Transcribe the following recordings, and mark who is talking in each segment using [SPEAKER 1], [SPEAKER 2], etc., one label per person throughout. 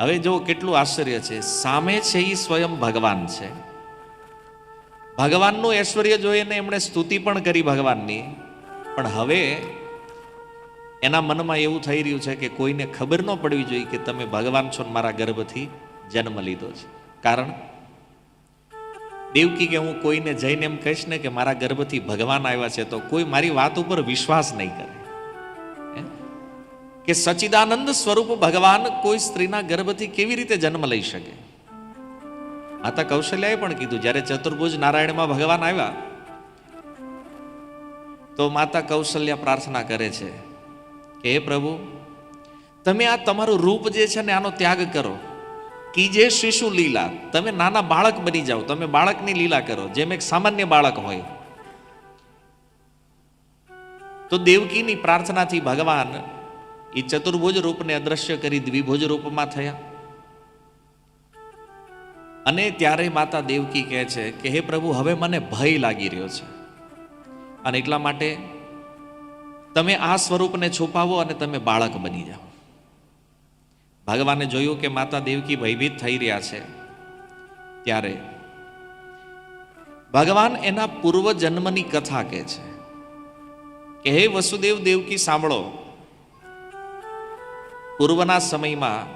[SPEAKER 1] હવે જો કેટલું આશ્ચર્ય છે, સામે છે એ સ્વયં ભગવાન છે. ભગવાનનું ઐશ્વર્ય જોઈને એમણે સ્તુતિ પણ કરી ભગવાનની, પણ હવે એના મનમાં એવું થઈ રહ્યું છે કે કોઈને ખબર ન પડવી જોઈએ કે તમે ભગવાન છો ને મારા ગર્ભથી જન્મ લીધો છે. કારણ દેવકી કે હું કોઈને જઈને એમ કહીશ ને કે મારા ગર્ભથી ભગવાન આવ્યા છે તો કોઈ મારી વાત ઉપર વિશ્વાસ નહીં કરે કે સચ્ચિદાનંદ સ્વરૂપ ભગવાન કોઈ સ્ત્રીના ગર્ભથી કેવી રીતે જન્મ લઈ શકે. માતા કૌશલ્યાએ પણ કીધું, જ્યારે ચતુર્ભુજ નારાયણમાં ભગવાન આવ્યા તો માતા કૌશલ્યા પ્રાર્થના કરે છે કે હે પ્રભુ, તમે આ તમારું રૂપ જે છે ને આનો ત્યાગ કરો, કીજે શિશુ લીલા, તમે નાના બાળક બની જાઓ, તમે બાળકની લીલા કરો જેમ એક સામાન્ય બાળક હોય. તો દેવકીની પ્રાર્થનાથી ભગવાન એ ચતુર્ભુજ રૂપને અદ્રશ્ય કરી દ્વિભુજ રૂપમાં થયા. અને ત્યારે માતા દેવકી કહે છે કે હે પ્રભુ, હવે મને ભય લાગી રહ્યો છે અને એટલા માટે તમે આ સ્વરૂપને છુપાવો અને તમે બાળક બની જાઓ. ભગવાને જોયું કે માતા દેવકી ભયભીત થઈ રહ્યા છે, ત્યારે ભગવાન એના પૂર્વ જન્મની કથા કહે છે કે હે વસુદેવ દેવકી સાંભળો, પૂર્વના સમયમાં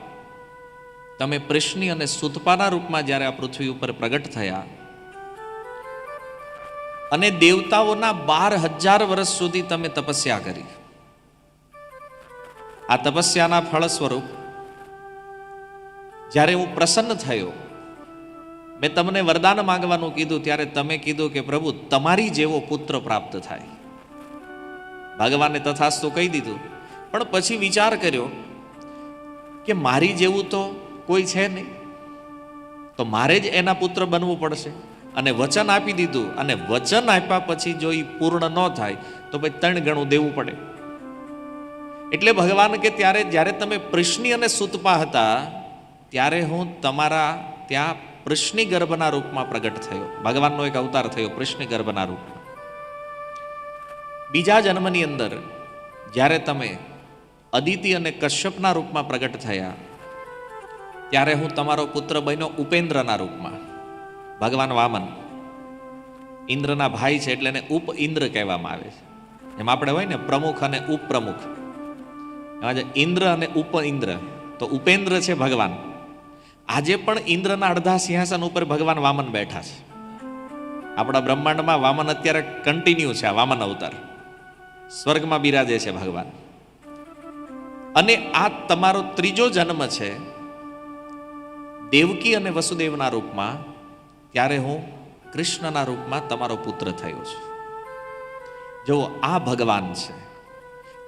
[SPEAKER 1] તમે પ્રશ્નિ અને સુતપાના રૂપમાં જ્યારે આ પૃથ્વી ઉપર પ્રગટ થયા અને દેવતાઓના 12,000 વર્ષ સુધી તમે તપસ્યા કરી. આ તપસ્યાના ફળ સ્વરૂપ જ્યારે હું પ્રસન્ન થયો, મેં તમને વરદાન માંગવાનું કીધું, ત્યારે તમે કીધું કે પ્રભુ તમારી જેવો પુત્ર પ્રાપ્ત થાય. ભગવાને તથાસ્તુ કહી દીધું, પણ પછી વિચાર કર્યો કે મારી જેવું તો કોઈ છે નહીં, તો મારે જ એના પુત્ર બનવું પડશે. અને વચન આપી દીધું, અને વચન આપ્યા પછી જો એ પૂર્ણ ન થાય તો પછી 3 ગણું દેવું પડે. એટલે ભગવાન કે ત્યારે જ્યારે તમે પ્રશ્નિ અને સુતપા હતા ત્યારે હું તમારા ત્યાં પ્રશ્નિ ગર્ભના રૂપમાં પ્રગટ થયો. ભગવાનનો એક અવતાર થયો પ્રશ્નિ ગર્ભના રૂપમાં. બીજા જન્મની અંદર જ્યારે તમે અદિતિ અને કશ્યપના રૂપમાં પ્રગટ થયા ત્યારે હું તમારો પુત્ર બન્યો ઉપેન્દ્રના રૂપમાં. ભગવાન વામન ઇન્દ્રના ભાઈ છે એટલે એને ઉપ ઇન્દ્ર કહેવામાં આવે છે. એમ આપણે હોય ને પ્રમુખ અને ઉપપ્રમુખ, એમાં ઇન્દ્ર અને ઉપ ઇન્દ્ર, તો ઉપેન્દ્ર છે ભગવાન. આજે પણ ઇન્દ્રના અડધા સિંહાસન ઉપર ભગવાન વામન બેઠા છે. આપણા બ્રહ્માંડમાં વામન અત્યારે કન્ટિન્યુ છે. આ વામન અવતાર સ્વર્ગમાં બિરાજે છે ભગવાન. અને આ તમારો ત્રીજો જન્મ છે દેવકી અને વસુદેવના રૂપમાં, ત્યારે હું કૃષ્ણના રૂપમાં તમારો પુત્ર થયો છું. જો આ ભગવાન છે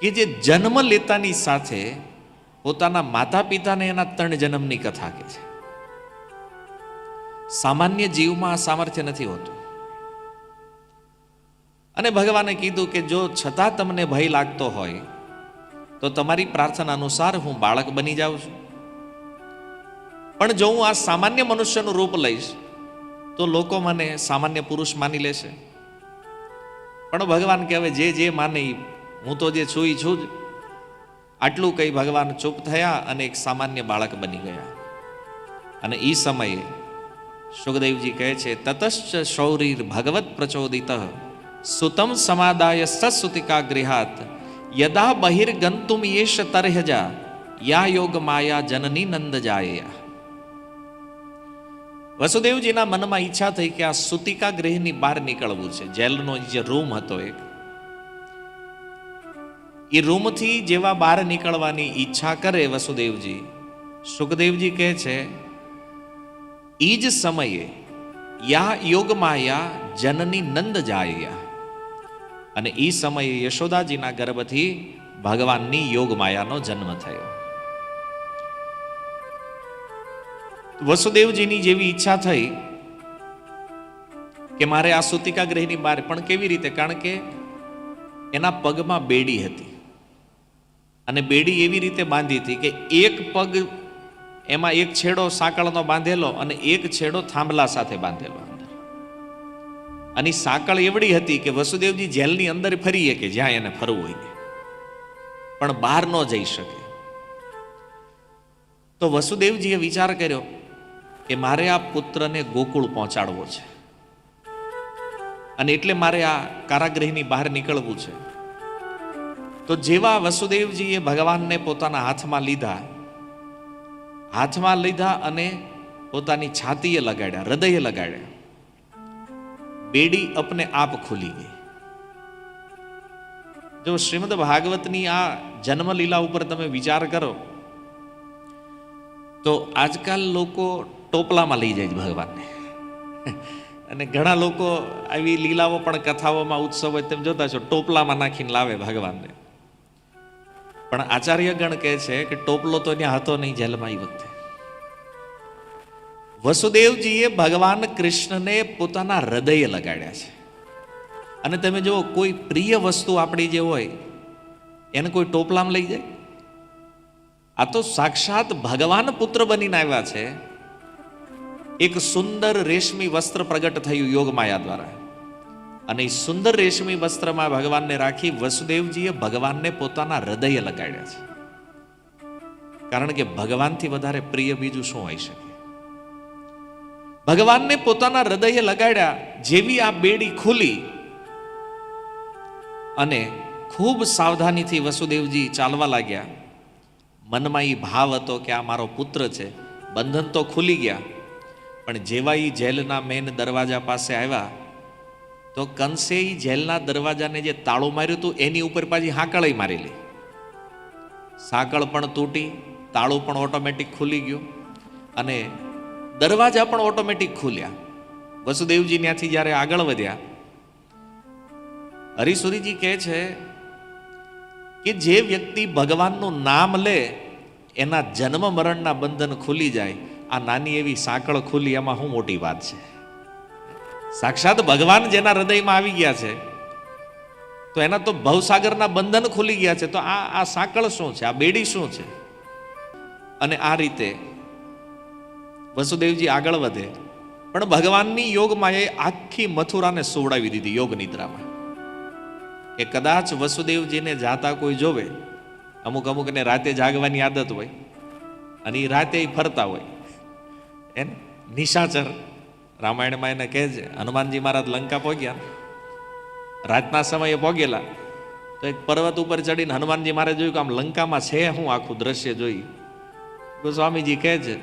[SPEAKER 1] કે જે જન્મ લેતાની સાથે પોતાના માતા પિતાને એના 3 જન્મની કથા કહે છે. સામાન્ય જીવમાં આ સામર્થ્ય નથી હોતું. અને ભગવાને કીધું કે જો છતાં તમને ભય લાગતો હોય તો તમારી પ્રાર્થના અનુસાર હું બાળક બની જાઉં છું. પણ જો હું આ સામાન્ય મનુષ્યનું રૂપ લઈશ તો લોકો મને સામાન્ય પુરુષ માની લેશે. પણ ભગવાન કે હવે જે માને, હું તો જે છું એ છું જ. આટલું કહી ભગવાન ચૂપ થયા અને એક સામાન્ય બાળક બની ગયા. અને એ સમયે સુખદેવજી કહે છે, તતશ્ચ શૌરીર ભગવત પ્રચોદિત સુતમ સમાદાય સસુતિકા ગૃહાત યદા બહિર્ગંતુમ યેશ તર્હજા યા યોગ માયા જનની નંદ જાયા. વસુદેવજીના મનમાં ઈચ્છા થઈ કે આ સુતિકા ગૃહની બહાર નીકળવું છે. જેલનો જે રૂમ હતો એ રૂમથી જેવા બહાર નીકળવાની ઈચ્છા કરે વસુદેવજી, સુખદેવજી કહે છે ઈ જ સમયે યા યોગ માયા જનની નંદ જાયા. અને એ સમયે યશોદાજીના ગર્ભથી ભગવાનની યોગ માયાનો જન્મ થયો. વસુદેવજીની જેવી ઈચ્છા થઈ કે મારે આ સુતિકા ગૃહની બહાર, પણ કેવી રીતે? કારણ કે એના પગમાં બેડી હતી અને બેડી એવી રીતે બાંધી હતી કે એક પગ એમાં એક છેડો સાંકળનો બાંધેલો અને એક છેડો થાંભલા સાથે બાંધેલો. અને સાંકળ એવડી હતી કે વસુદેવજી જેલની અંદર ફરીએ કે જ્યાં એને ફરવું હોય, પણ બહાર ન જઈ શકે. તો વસુદેવજીએ વિચાર કર્યો કે મારે આ પુત્રને ગોકુળ પહોંચાડવો છે, અને એટલે મારે આ કારાગૃહની બહાર નીકળવું છે. તો જેવા વસુદેવજીએ ભગવાનને પોતાના હાથમાં લીધા અને પોતાની છાતીએ લગાડ્યા, હૃદયે લગાડ્યા, બેડી અપને આપ ખુલી ગઈ. જો શ્રીમદ ભાગવતની આ જન્મલીલા ઉપર તમે વિચાર કરો તો આજકાલ લોકો ટોપલામાં લઈ જાય ભગવાનને, અને ઘણા લોકો આવી લીલાઓ પણ કથાઓમાં ઉત્સવ હોય તેમ જોતા છો, ટોપલામાં નાખીને લાવે ભગવાનને. પણ આચાર્યગણ કહે છે કે ટોપલો તો ત્યાં હતો નહીં જેલમાં એ વખતે. વસુદેવજીએ ભગવાન કૃષ્ણને પોતાના હૃદયે લગાડ્યા છે. અને તમે જુઓ, કોઈ પ્રિય વસ્તુ આપણી જે હોય એને કોઈ ટોપલામાં લઈ જાય? આ તો સાક્ષાત ભગવાન પુત્ર બનીને આવ્યા છે. એક સુંદર રેશમી વસ્ત્ર પ્રગટ થયું યોગ માયા દ્વારા, અને એ સુંદર રેશમી વસ્ત્રમાં ભગવાનને રાખી વસુદેવજીએ ભગવાનને પોતાના હૃદયે લગાડ્યા છે. કારણ કે ભગવાનથી વધારે પ્રિય બીજું શું હોઈ શકે? ભગવાનને પોતાના હૃદયે લગાડ્યા. જેવી આ બેડી ખુલી અને ખૂબ સાવધાનીથી વસુદેવજી ચાલવા લાગ્યા. મનમાં એ ભાવ હતો કે આ મારો પુત્ર છે. બંધન તો ખુલી ગયા, પણ જેવા એ જેલના મેન દરવાજા પાસે આવ્યા તો કંસે એ જેલના દરવાજાને જે તાળું માર્યું હતું એની ઉપર પાછી હાકળ મારેલી. સાંકળ પણ તૂટી, તાળું પણ ઓટોમેટિક ખુલી ગયું અને દરવાજા પણ ઓટોમેટિક ખુલ્યા. વસુદેવજી ત્યાંથી જ્યારે આગળ વધ્યા, હરિસુરીજી કહે છે કે જે વ્યક્તિ ભગવાનનું નામ લે એના જન્મ મરણના બંધન ખુલી જાય. આ નાની એવી સાંકળ ખુલી, એમાં શું મોટી વાત છે? સાક્ષાત ભગવાન જેના હૃદયમાં આવી ગયા છે તો એના તો ભવસાગરના બંધન ખુલી ગયા છે. તો આ સાંકળ શું છે? આ બેડી શું છે? અને આ રીતે વસુદેવજી આગળ વધે, પણ ભગવાનની યોગમાં એ આખી મથુરાને સુવડાવી દીધી યોગ નિદ્રામાં. કે કદાચ વસુદેવજીને જાતા કોઈ જોવે, અમુકને રાતે જાગવાની આદત હોય અને એ રાતે ફરતા હોય, એને નિશાચર રામાયણમાં એને કહે છે. હનુમાનજી મહારાજ લંકા પહોંચ્યા, રાતના સમયે પહોંચેલા તો એક પર્વત ઉપર ચડીને હનુમાનજી મહારાજ જોયું કે આમ લંકામાં છે હું, આખું દ્રશ્ય જોઈ. સ્વામીજી કહે છે,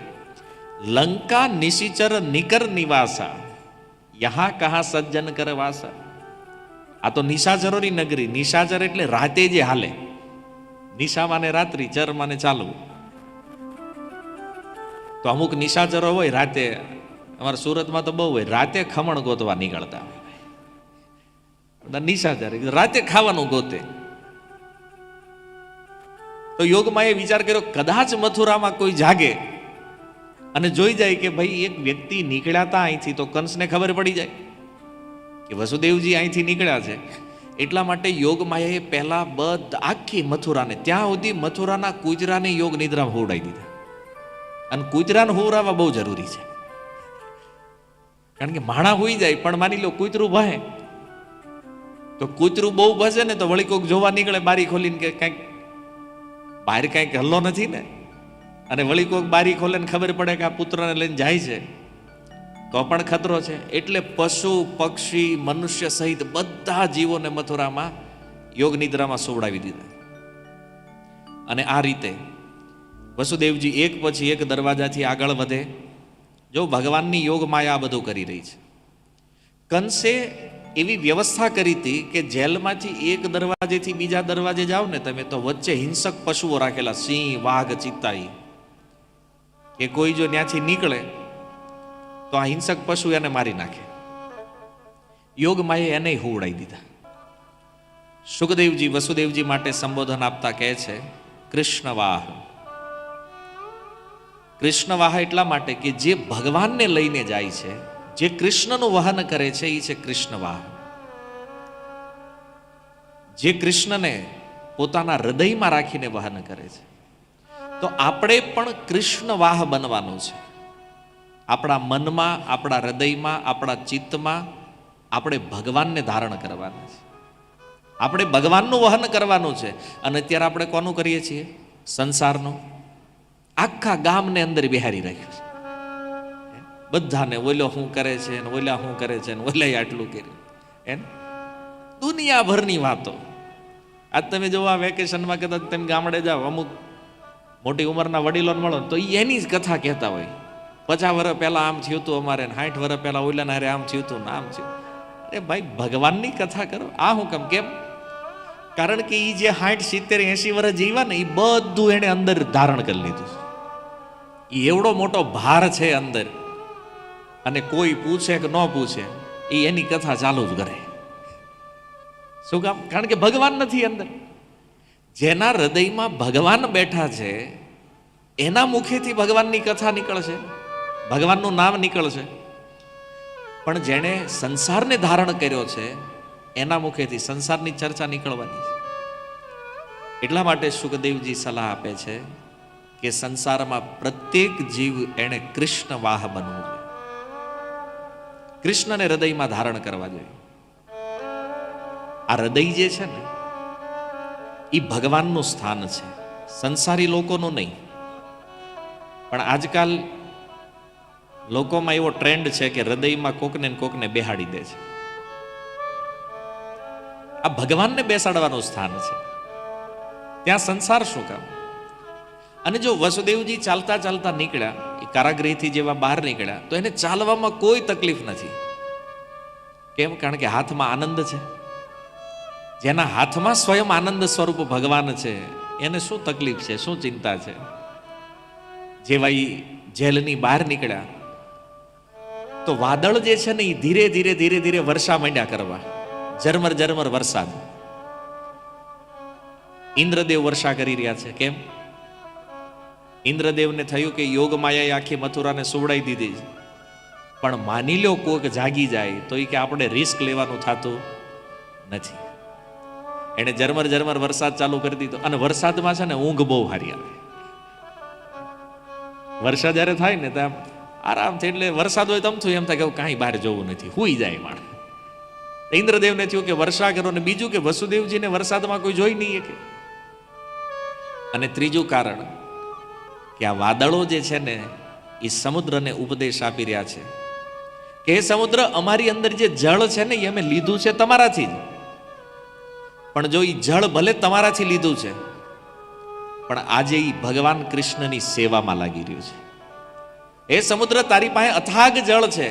[SPEAKER 1] લંકા નિશિચર નિકર નિવાસા, યહાં કહા સજ્જન કર વાસા. આ તો નિશાચરોની નગરી. નિશાચર એટલે રાતે જે હાલે, નિશા માને રાત્રિ, ચર માને ચાલુ. તો અમુક નિશાચરો હોય રાતે, અમારા સુરતમાં તો બહુ હોય, રાતે ખમણ ગોતવા નીકળતા હોય. નિશાચર રાતે ખાવાનું ગોતે. તો યોગમાં એ વિચાર કર્યો, કદાચ મથુરામાં કોઈ જાગે અને જોઈ જાય કે ભાઈ એક વ્યક્તિ નીકળ્યા હતા અહીંથી, તો કંસને ખબર પડી જાય કે વસુદેવજી અહીંથી નીકળ્યા છે. એટલા માટે યોગમાયાએ પહેલા આખી મથુરાને, ત્યાં સુધી મથુરાના કૂતરાને યોગ નિદ્રામાં હોવડાવી દીધા. અને કૂતરાને હોવરાવા બહુ જરૂરી છે, કારણ કે માણા હોઈ જાય પણ માની લો કૂતરું ભહે, તો કૂતરું બહુ ભસે ને તો વળી કોઈક જોવા નીકળે બારી ખોલીને કે કંઈક બહાર કંઈક હલ્લો નથી ને, અને વળી કોઈક બારી ખોલે ને ખબર પડે કે આ પુત્રને લઈને જાય છે તો પણ ખતરો છે. એટલે પશુ પક્ષી મનુષ્ય સહિત બધા જીવોને મથુરામાં યોગ નિદ્રામાં સુવડાવી દીધા. અને આ રીતે વસુદેવજી એક પછી એક દરવાજાથી આગળ વધે. જો ભગવાનની યોગ માયા બધું કરી રહી છે. કંસે એવી વ્યવસ્થા કરી હતી કે જેલમાંથી એક દરવાજેથી બીજા દરવાજે જાઓ ને તમે, તો વચ્ચે હિંસક પશુઓ રાખેલા, સિંહ, વાઘ, ચિત્તા, કે કોઈ જો ત્યાંથી નીકળે તો આ હિંસક પશુ એને મારી નાખે. યોગમાએ એને હુવડાવી દીધા. સુખદેવજી વસુદેવજી માટે સંબોધન આપતા કહે છે, કૃષ્ણવાહ. કૃષ્ણવાહ એટલા માટે કે જે ભગવાનને લઈને જાય છે, જે કૃષ્ણનું વહન કરે છે, એ છે કૃષ્ણવાહ. જે કૃષ્ણને પોતાના હૃદયમાં રાખીને વહન કરે છે. તો આપણે પણ કૃષ્ણવાહ બનવાનું છે. આપણા મનમાં, આપણા હૃદયમાં, આપણા ચિત્તમાં આપણે ભગવાનને ધારણ કરવાના છે. આપણે ભગવાનનું વહન કરવાનું છે. અને અત્યારે આપણે કોનું કરીએ છીએ? સંસારનું. આખા ગામને અંદર બિહારી રાખ્યું છે. બધાને ઓલો શું કરે છે ને ઓલા શું કરે છે ને ઓલા આટલું કર્યું એમ દુનિયાભરની વાતો. આજ તમે જો આ વેકેશનમાં કદાચ તમે ગામડે જાઓ, અમુક મોટી ઉંમરના વડીલોને મળો તો એની જ કથા કહેતા હોય. 50 વર્ષ પહેલા આમ થયું હતું અમારે, 60 વર્ષ પહેલા ઓલા હારે આમ થયું હતું ને આમ થયું. અરે ભાઈ, ભગવાનની કથા કરો. આ હું કેમ? કારણ કે એ જે 60, 70, 80 વર્ષ જીવ્યા ને એ બધું એને અંદર ધારણ કરી લીધું. એ એવડો મોટો ભાર છે અંદર, અને કોઈ પૂછે કે ન પૂછે એ એની કથા ચાલુ જ કરે. શું કામ? કારણ કે ભગવાન નથી અંદર. જેના હૃદયમાં ભગવાન બેઠા છે એના મુખેથી ભગવાનની કથા નીકળશે, ભગવાનનું નામ નીકળશે. પણ જેણે સંસારને ધારણ કર્યો છે એના મુખેથી સંસારની ચર્ચા નીકળવાની છે. એટલા માટે સુખદેવજી સલાહ આપે છે કે સંસારમાં પ્રત્યેક જીવ એને કૃષ્ણ વાહ બનવું જોઈએ, કૃષ્ણને હૃદયમાં ધારણ કરવા જોઈએ. આ હૃદય જે છે ને એ ભગવાનનું સ્થાન છે, સંસારી લોકોનું નહીં. પણ આજકાલ લોકોમાં એવો ટ્રેન્ડ છે કે હૃદયમાં કોકને ને કોકને બેહાડી દે છે. આ ભગવાનને બેસાડવાનું સ્થાન છે, ત્યાં સંસાર શું કામ? અને જો વસુદેવજી ચાલતા ચાલતા નીકળ્યા, એ કારાગૃહથી જેવા બહાર નીકળ્યા, તો એને ચાલવામાં કોઈ તકલીફ નથી. કેમ? કારણ કે હાથમાં આનંદ છે. જેના હાથમાં સ્વયં આનંદ સ્વરૂપ ભગવાન છે એને શું તકલીફ છે, શું ચિંતા છે? જેવા એ જેલની બહાર નીકળ્યા તો વાદળ જે છે ને એ ધીરે ધીરે ધીરે ધીરે વર્ષા માંડ્યા કરવા, ઝરમર ઝરમર વરસાદ. ઇન્દ્રદેવ વર્ષા કરી રહ્યા છે. કેમ? ઇન્દ્રદેવને થયું કે યોગ માયાએ આખી મથુરાને સુવડાવી દીધી, પણ માની લો કોઈક જાગી જાય તો એ કે આપણે રિસ્ક લેવાનું થતું નથી. એને ઝરમર ઝરમર વરસાદ ચાલુ કરી દીધો. અને વરસાદમાં છે ને ઊંઘ બહુ સારી આવે. વરસાદ જ્યારે થાય ને ત્યાં આરામથી, એટલે વરસાદ હોય તમ થયું એમ થાય કે કાંઈ બહાર જવું નથી, હુઈ જાય માણસ. ઇન્દ્રદેવને થયું કે વર્ષા કરો. ને બીજું કે વસુદેવજીને વરસાદમાં કોઈ જોઈ નહીં કે. અને ત્રીજું કારણ કે આ વાદળો જે છે ને એ સમુદ્રને ઉપદેશ આપી રહ્યા છે કે હે સમુદ્ર, અમારી અંદર જે જળ છે ને એ અમે લીધું છે તમારાથી જ. પણ જો એ જળ ભલે તમારાથી લીધું છે, પણ આજે એ ભગવાન કૃષ્ણની સેવામાં લાગી રહ્યું છે. એ સમુદ્ર, તારી પાસે અથાગ જળ છે,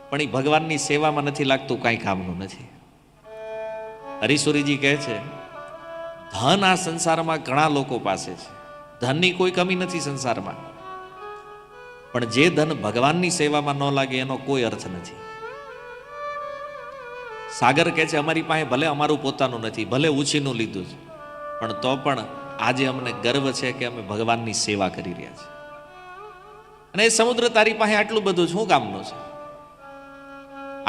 [SPEAKER 1] પણ એ ભગવાનની સેવામાં નથી લાગતું, કાંઈ કામનું નથી. હરિસુરીજી કહે છે, ધન આ સંસારમાં ઘણા લોકો પાસે છે, ધનની કોઈ કમી નથી સંસારમાં, પણ જે ધન ભગવાનની સેવામાં ન લાગે એનો કોઈ અર્થ નથી. સાગર કહે છે, અમારી પાસે ભલે અમારું પોતાનું નથી, ભલે ઉછીનું લીધું છે, પણ તો પણ આજે અમને ગર્વ છે કે અમે ભગવાનની સેવા કરી રહ્યા છીએ. અને એ સમુદ્ર, તારી પાસે આટલું બધું શું કામનું છે?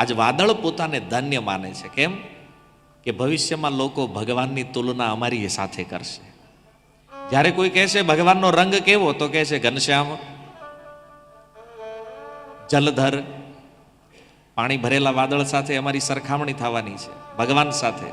[SPEAKER 1] આજ વાદળ પોતાને ધન્ય માને છે. કેમ? કે ભવિષ્યમાં લોકો ભગવાનની તુલના અમારી સાથે કરશે. જ્યારે કોઈ કહેશે ભગવાનનો રંગ કેવો, તો કહેશે ઘનશ્યામ, જલધર, પાણી ભરેલા વાદળ સાથે અમારી સરખામણી થવાની છે ભગવાન સાથે.